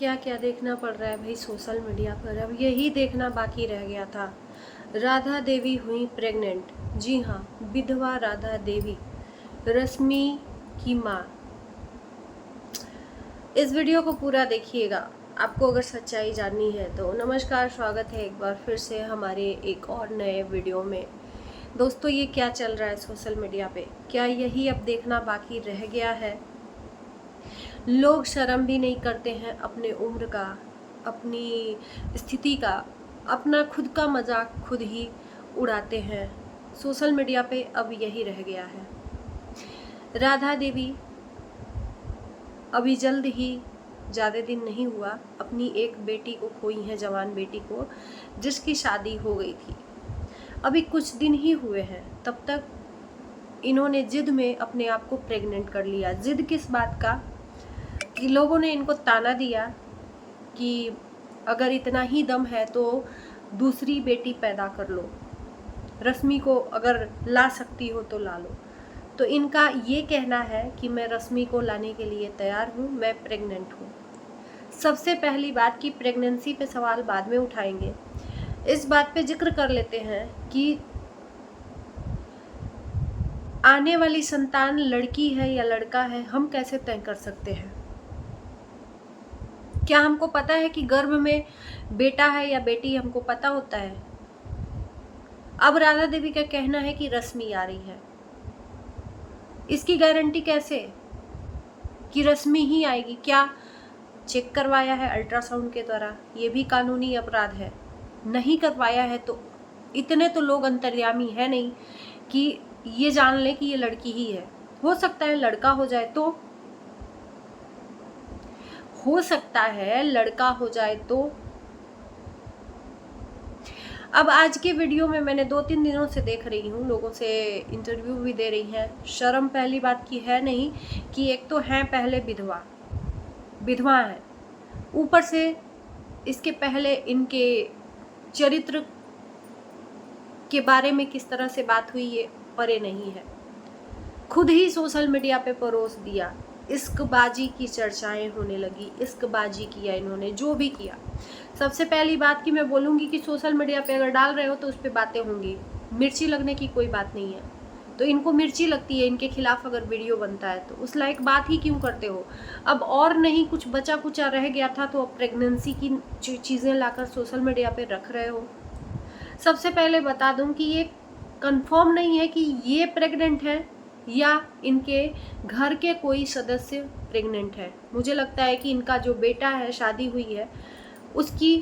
क्या क्या देखना पड़ रहा है भाई सोशल मीडिया पर। अब यही देखना बाकी रह गया था। राधा देवी हुई प्रेग्नेंट। जी हाँ, विधवा राधा देवी, रश्मि की माँ। इस वीडियो को पूरा देखिएगा आपको अगर सच्चाई जाननी है तो। नमस्कार, स्वागत है एक बार फिर से हमारे एक और नए वीडियो में। दोस्तों, ये क्या चल रहा है सोशल मीडिया पे? क्या यही अब देखना बाकी रह गया है? लोग शर्म भी नहीं करते हैं अपने उम्र का, अपनी स्थिति का, अपना खुद का मजाक खुद ही उड़ाते हैं सोशल मीडिया पे। अब यही रह गया है। राधा देवी अभी जल्द ही, ज़्यादा दिन नहीं हुआ, अपनी एक बेटी को खोई है, जवान बेटी को, जिसकी शादी हो गई थी। अभी कुछ दिन ही हुए हैं, तब तक इन्होंने जिद में अपने आप को प्रेग्नेंट कर लिया। जिद किस बात का? कि लोगों ने इनको ताना दिया कि अगर इतना ही दम है तो दूसरी बेटी पैदा कर लो, रश्मि को अगर ला सकती हो तो ला लो। तो इनका ये कहना है कि मैं रश्मि को लाने के लिए तैयार हूँ, मैं प्रेग्नेंट हूँ। सबसे पहली बात कि प्रेगनेंसी पे सवाल बाद में उठाएंगे, इस बात पे जिक्र कर लेते हैं कि आने वाली संतान लड़की है या लड़का है, हम कैसे तय कर सकते हैं? क्या हमको पता है कि गर्भ में बेटा है या बेटी? हमको पता होता है। अब राधा देवी का कहना है कि रश्मि आ रही है। इसकी गारंटी कैसे कि रश्मि ही आएगी? क्या चेक करवाया है अल्ट्रासाउंड के द्वारा? ये भी कानूनी अपराध है। नहीं करवाया है तो इतने तो लोग अंतर्यामी है नहीं कि ये जान ले कि ये लड़की ही है। हो सकता है लड़का हो जाए तो, हो सकता है लड़का हो जाए तो। अब आज के वीडियो में मैंने 2-3 दिनों से देख रही हूँ, लोगों से इंटरव्यू भी दे रही हैं। शर्म पहली बात की है नहीं कि एक तो है पहले विधवा है, ऊपर से इसके पहले इनके चरित्र के बारे में किस तरह से बात हुई ये परे नहीं है। खुद ही सोशल मीडिया पे परोस दिया, इश्कबाजी की चर्चाएं होने लगी, इश्कबाजी किया इन्होंने, जो भी किया। सबसे पहली बात कि मैं बोलूँगी कि सोशल मीडिया पे अगर डाल रहे हो तो उस पर बातें होंगी, मिर्ची लगने की कोई बात नहीं है। तो इनको मिर्ची लगती है, इनके खिलाफ अगर वीडियो बनता है तो उस लायक बात ही क्यों करते हो? अब और नहीं कुछ बचा कुचा रह गया था तो अब प्रेगनेंसी की चीज़ें लाकर सोशल मीडिया पे रख रहे हो। सबसे पहले बता दूं कि ये कंफर्म नहीं है कि ये प्रेग्नेंट है या इनके घर के कोई सदस्य प्रेग्नेंट है। मुझे लगता है कि इनका जो बेटा है, शादी हुई है, उसकी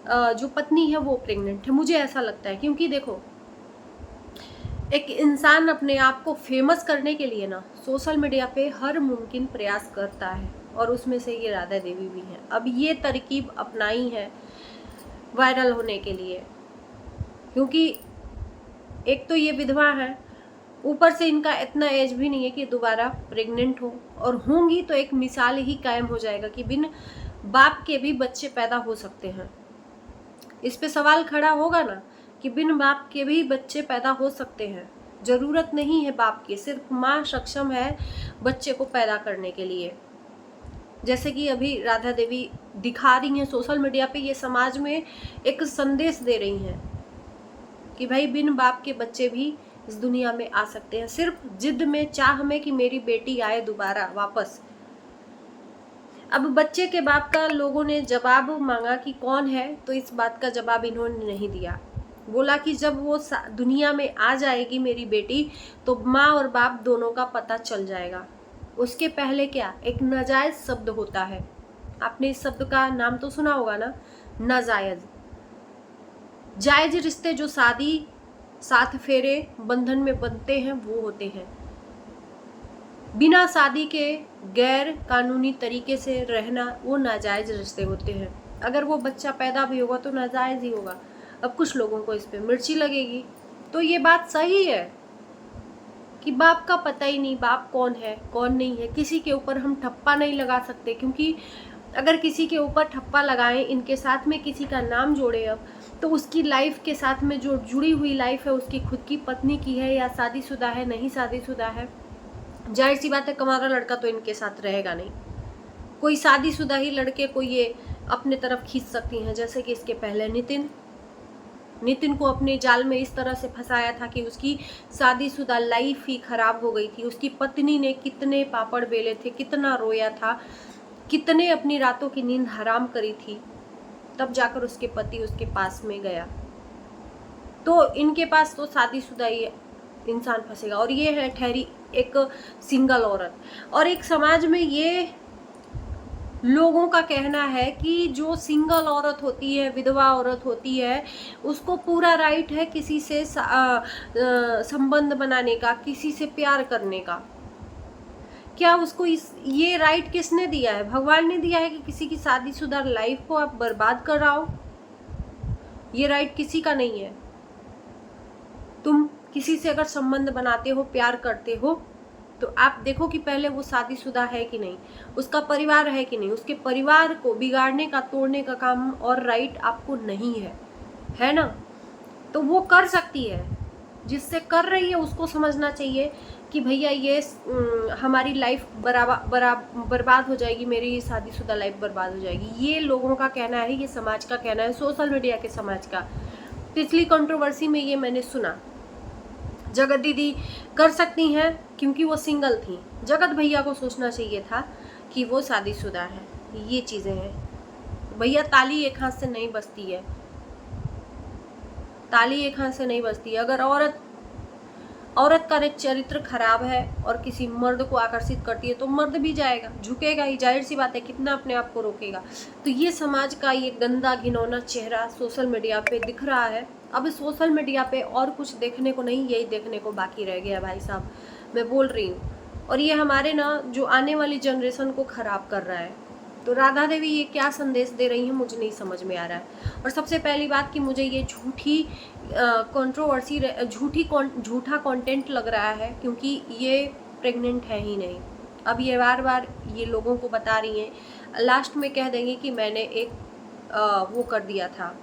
जो पत्नी है वो प्रेग्नेंट है। मुझे ऐसा लगता है, क्योंकि देखो एक इंसान अपने आप को फेमस करने के लिए ना सोशल मीडिया पे हर मुमकिन प्रयास करता है, और उसमें से ये राधा देवी भी है। अब ये तरकीब अपनाई है वायरल होने के लिए, क्योंकि एक तो ये विधवा है, ऊपर से इनका इतना एज भी नहीं है कि दोबारा प्रेग्नेंट हो, और होंगी तो एक मिसाल ही कायम हो जाएगा कि बिन बाप के भी बच्चे पैदा हो सकते हैं। इस पे सवाल खड़ा होगा ना कि बिन बाप के भी बच्चे पैदा हो सकते हैं। जरूरत नहीं है बाप की, सिर्फ माँ सक्षम है बच्चे को पैदा करने के लिए। जैसे कि अभी राधा देवी दिखा रही हैं सोशल मीडिया पे, ये समाज में एक संदेश दे रही हैं कि भाई बिन बाप के बच्चे भी इस दुनिया में आ सकते हैं, सिर्फ जिद में, चाह में कि मेरी बेटी आए दोबारा वापस। अब बच्चे के बाप का लोगों ने जवाब मांगा कि कौन है, तो इस बात का जवाब इन्होंने नहीं दिया। बोला कि जब वो दुनिया में आ जाएगी मेरी बेटी तो माँ और बाप दोनों का पता चल जाएगा। उसके पहले क्या, एक नाजायज शब्द होता है, आपने इस शब्द का नाम तो सुना होगा ना, नाजायज। जायज रिश्ते जो शादी, साथ फेरे, बंधन में बनते हैं वो होते हैं। बिना शादी के गैर कानूनी तरीके से रहना वो नाजायज रिश्ते होते हैं। अगर वो बच्चा पैदा भी होगा तो नाजायज ही होगा। अब कुछ लोगों को इस पे मिर्ची लगेगी, तो ये बात सही है कि बाप का पता ही नहीं, बाप कौन है कौन नहीं है। किसी के ऊपर हम ठप्पा नहीं लगा सकते, क्योंकि अगर किसी के ऊपर ठप्पा लगाएं, इनके साथ में किसी का नाम जोड़े अब, तो उसकी लाइफ के साथ में जो जुड़ी हुई लाइफ है, उसकी खुद की पत्नी की है या शादीशुदा है, नहीं शादीशुदा है, जाहिर सी बात है कमारा लड़का तो इनके साथ रहेगा नहीं। कोई शादीशुदा ही लड़के को ये अपने तरफ खींच सकती हैं, जैसे कि इसके पहले नितिन को अपने जाल में इस तरह से फंसाया था कि उसकी शादीशुदा लाइफ ही खराब हो गई थी। उसकी पत्नी ने कितने पापड़ बेले थे, कितना रोया था, कितने अपनी रातों की नींद हराम करी थी, तब जाकर उसके पति उसके पास में गया। तो इनके पास तो शादीशुदा ही इंसान फंसेगा, और ये है ठहरी एक सिंगल औरत। और एक समाज में ये लोगों का कहना है कि जो सिंगल औरत होती है, विधवा औरत होती है, उसको पूरा राइट है किसी से संबंध बनाने का, किसी से प्यार करने का। क्या उसको ये राइट किसने दिया है? भगवान ने दिया है कि किसी की शादीशुदा लाइफ को आप बर्बाद कर रहा हो? ये राइट किसी का नहीं है। तुम किसी से अगर संबंध बनाते हो, प्यार करते हो, तो आप देखो कि पहले वो शादीशुदा है कि नहीं, उसका परिवार है कि नहीं। उसके परिवार को बिगाड़ने का, तोड़ने का काम और राइट आपको नहीं है ना? तो वो कर सकती है, जिससे कर रही है उसको समझना चाहिए कि भैया ये हमारी लाइफ बर्बाद हो जाएगी, मेरी शादीशुदा लाइफ बर्बाद हो जाएगी। ये लोगों का कहना है, ये समाज का कहना है, सोशल मीडिया के समाज का। पिछली कंट्रोवर्सी में ये मैंने सुना। जगत दीदी कर सकती हैं क्योंकि वो सिंगल थी। जगत भैया को सोचना चाहिए था कि वो शादीशुदा है। ये चीज़ें हैं भैया, ताली एक हाथ से नहीं बजती है, ताली एक हाथ से नहीं बजती है। अगर औरत का चरित्र खराब है और किसी मर्द को आकर्षित करती है तो मर्द भी जाएगा, झुकेगा ही, जाहिर सी बात है, कितना अपने आप को रोकेगा। तो ये समाज का ये गंदा घिनौना चेहरा सोशल मीडिया पे दिख रहा है। अब सोशल मीडिया पे और कुछ देखने को नहीं, यही देखने को बाकी रह गया भाई साहब, मैं बोल रही हूँ। और ये हमारे ना जो आने वाली जनरेशन को खराब कर रहा है। तो राधा देवी ये क्या संदेश दे रही हैं मुझे नहीं समझ में आ रहा है। और सबसे पहली बात कि मुझे ये झूठी कंट्रोवर्सी, झूठा कंटेंट लग रहा है, क्योंकि ये प्रेग्नेंट है ही नहीं। अब ये बार बार ये लोगों को बता रही हैं, लास्ट में कह देंगे कि मैंने एक वो कर दिया था,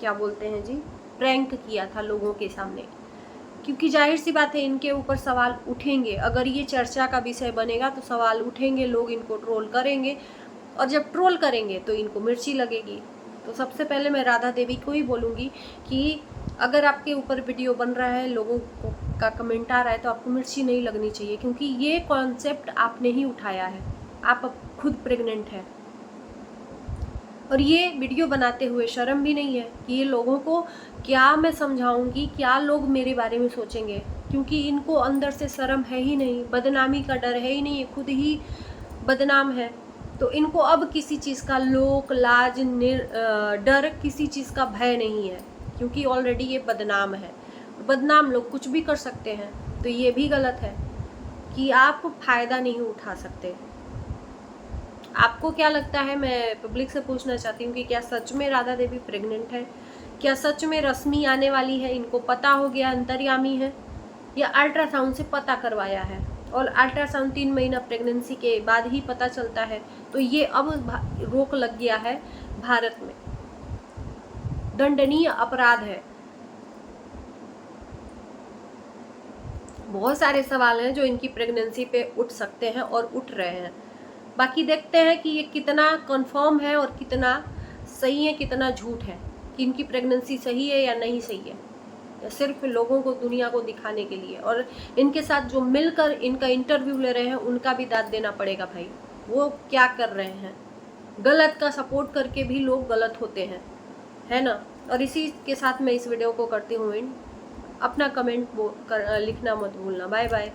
क्या बोलते हैं जी, प्रैंक किया था लोगों के सामने। क्योंकि जाहिर सी बात है इनके ऊपर सवाल उठेंगे, अगर ये चर्चा का विषय बनेगा तो सवाल उठेंगे, लोग इनको ट्रोल करेंगे, और जब ट्रोल करेंगे तो इनको मिर्ची लगेगी। तो सबसे पहले मैं राधा देवी को ही बोलूँगी कि अगर आपके ऊपर वीडियो बन रहा है, लोगों का कमेंट आ रहा है, तो आपको मिर्ची नहीं लगनी चाहिए, क्योंकि ये कॉन्सेप्ट आपने ही उठाया है। आप अब खुद प्रेग्नेंट हैं, और ये वीडियो बनाते हुए शर्म भी नहीं है कि ये लोगों को क्या मैं समझाऊंगी, क्या लोग मेरे बारे में सोचेंगे, क्योंकि इनको अंदर से शर्म है ही नहीं, बदनामी का डर है ही नहीं, खुद ही बदनाम है। तो इनको अब किसी चीज़ का लोक लाज डर, किसी चीज़ का भय नहीं है, क्योंकि ऑलरेडी ये बदनाम है। बदनाम लोग कुछ भी कर सकते हैं, तो ये भी गलत है कि आप फ़ायदा नहीं उठा सकते। आपको क्या लगता है? मैं पब्लिक से पूछना चाहती हूँ कि क्या सच में राधा देवी प्रेग्नेंट है? क्या सच में रश्मि आने वाली है, इनको पता हो गया, अंतर्यामी है, या अल्ट्रासाउंड से पता करवाया है? और अल्ट्रासाउंड 3 महीना प्रेगनेंसी के बाद ही पता चलता है। तो ये अब रोक लग गया है भारत में, दंडनीय अपराध है। बहुत सारे सवाल हैं जो इनकी प्रेगनेंसी पे उठ सकते हैं और उठ रहे हैं। बाकी देखते हैं कि ये कितना कंफर्म है और कितना सही है, कितना झूठ है, कि इनकी प्रेगनेंसी सही है या नहीं सही है, या सिर्फ लोगों को, दुनिया को दिखाने के लिए। और इनके साथ जो मिलकर इनका इंटरव्यू ले रहे हैं उनका भी दाद देना पड़ेगा भाई, वो क्या कर रहे हैं। गलत का सपोर्ट करके भी लोग गलत होते हैं, है ना। और इसी के साथ मैं इस वीडियो को करती हूँ। अपना कमेंट लिखना मत भूलना। Bye bye.